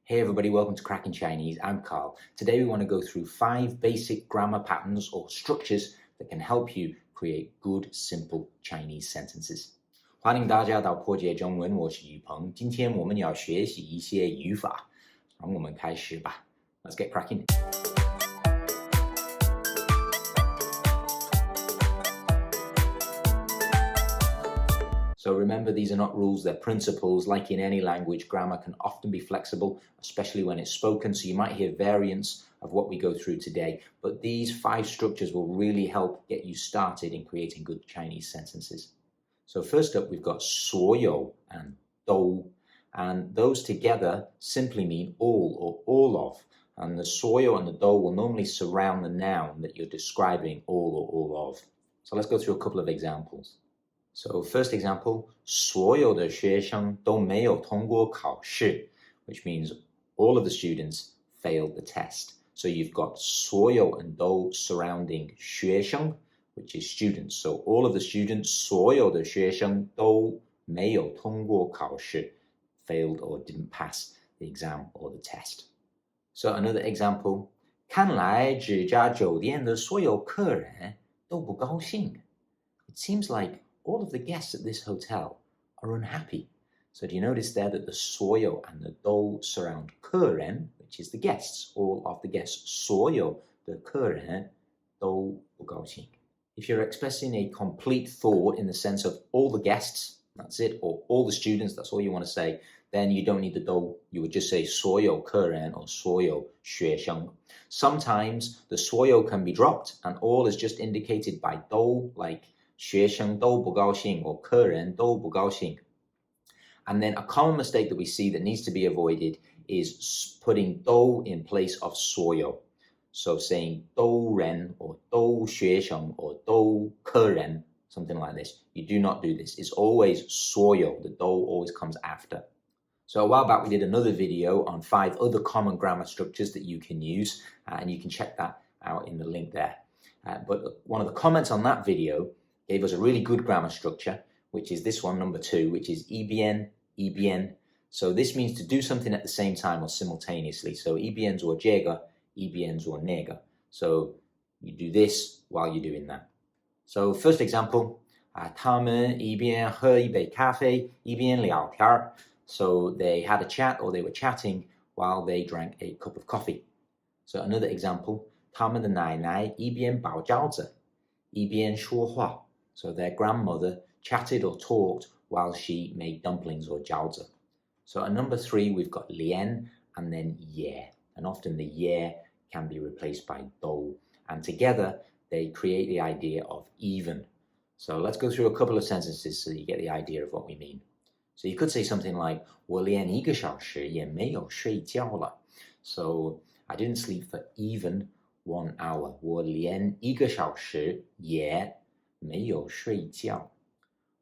Hey everybody, welcome to Cracking Chinese. I'm Carl. Today we want to go through 5 basic grammar patterns or structures that can help you create good, simple Chinese sentences. 欢迎大家到破解中文，我是宇鹏。今天我们要学习一些语法，让我们开始吧。Let's get cracking. So remember, these are not rules, they're principles. Like in any language, grammar can often be flexible, especially when it's spoken, so you might hear variants of what we go through today. But these 5 structures will really help get you started in creating good Chinese sentences. So first up, we've got 所有 and 都, and those together simply mean all or all of. And the 所有 and the 都 will normally surround the noun that you're describing all or all of. So let's go through a couple of examples. So first example, 所有的学生都没有通过考试, which means all of the students failed the test. So you've got 所有 and 都 surrounding 学生, which is students. So all of the students, 所有的学生都没有通过考试, failed or didn't pass the exam or the test. So another example, 看来这家酒店的所有客人都不高兴. It seems like all of the guests at this hotel are unhappy. So do you notice there that the 所有 and the 都 surround 客人, which is the guests, all of the guests, 所有的客人都不高兴. If you're expressing a complete thought in the sense of all the guests, that's it, or all the students, that's all you want to say, then you don't need the 都, you would just say 所有客人 or 所有学生. Sometimes the 所有 can be dropped and all is just indicated by 都, like 学生都不高兴 or 客人都不高兴. And then a common mistake that we see that needs to be avoided is putting 都 in place of 所有. So saying 都人 or 都学生 or 都客人, something like this. You do not do this. It's always 所有. The 都 always comes after. So a while back we did another video on 5 other common grammar structures that you can use, and you can check that out in the link there. But one of the comments on that video gave us a really good grammar structure, which is this one, number 2, which is EBN. So this means to do something at the same time or simultaneously. So EBN 做这个, EBN 做那个. So you do this while you're doing that. So first example, 他们一边喝一杯咖啡一边聊天. So they had a chat or they were chatting while they drank a cup of coffee. So another example, 他们的奶奶一边包饺子一边说话. So their grandmother chatted or talked while she made dumplings or 饺子. So at number 3, we've got 连 and then 也. And often the 也 can be replaced by 都. And together, they create the idea of even. So let's go through a couple of sentences so you get the idea of what we mean. So you could say something like, 我连1个小时也没有睡觉了. So I didn't sleep for even 1 hour. 我连1个小时也没有睡觉.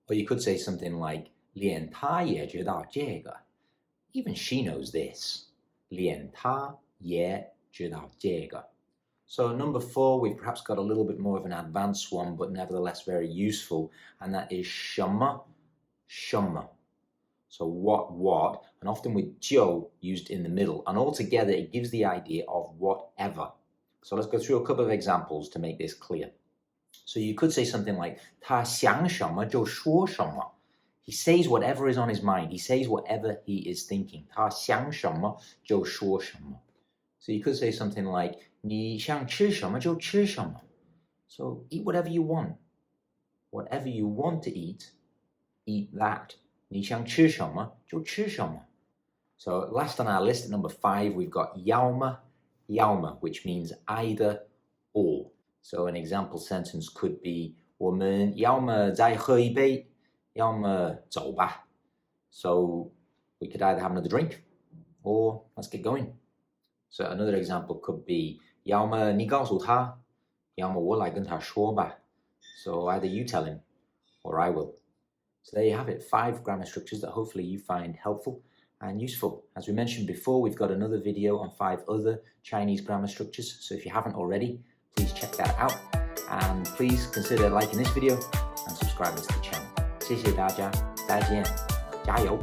Or you could say something like, 连她也知道这个. Even she knows this. 连她也知道这个. So number 4, we've perhaps got a little bit more of an advanced one, but nevertheless very useful, and that is 什么. So what, and often with 就 used in the middle, and altogether it gives the idea of whatever. So let's go through a couple of examples to make this clear. So you could say something like, 他想什么就说什么. He says whatever is on his mind. He says whatever he is thinking. 他想什么就说什么. So you could say something like, 你想吃什么就吃什么. So eat whatever you want. Whatever you want to eat that. 你想吃什么就吃什么. So last on our list at number 5, we've got 要么, which means either or. So an example sentence could be, 我们要么再喝一杯, 要么走吧. So we could either have another drink or let's get going. So another example could be, 要么你告诉他, 要么我来跟他说吧. So either you tell him or I will. So there you have it, 5 grammar structures that hopefully you find helpful and useful. As we mentioned before, we've got another video on 5 other Chinese grammar structures. So if you haven't already, please check that out. And please consider liking this video and subscribing to the channel. 谢谢大家，再见，加油！